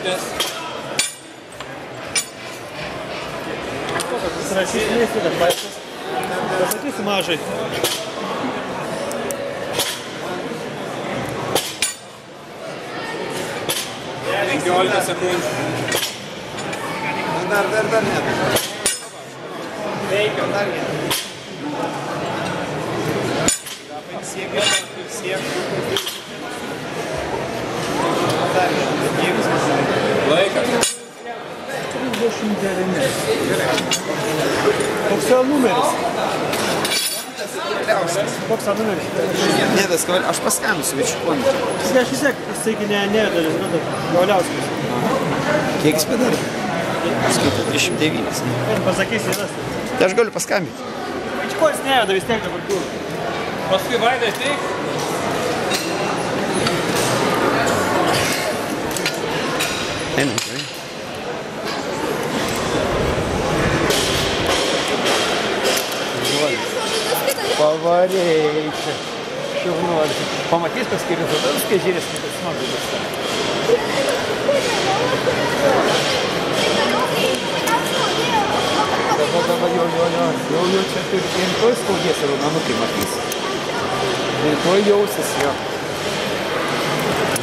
minutės. Pasirašys mėsį, kad laisvas. Pasakysiu mažai. Penkiolika sekundžių. Dar ne. Veikia. Dar ne. Siek. Dar ne. Laikas. 39. Koks jo numeris? Koks jo numeris? Nedas, aš paskambinsiu Vičiukonį. Aš vis tiek, jisai nedalis, Gauliauskas. Kiek jis padarė? Aš skaitau 309. Pasakysi, vienas. Tai aš galiu paskambinti. Vičiukonis neveda vis tiek dabar kur. Paskui Vaidai teik. Einam, gerai. Pavarėjai čia. Šaunuolis. Pamatys paskui rezultatus, kai žiūrės, kaip tas smagu bus. Dabar jo čia turi rytoj skaudės raumenukai matys. Rytoj jausis jo.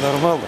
Normalu.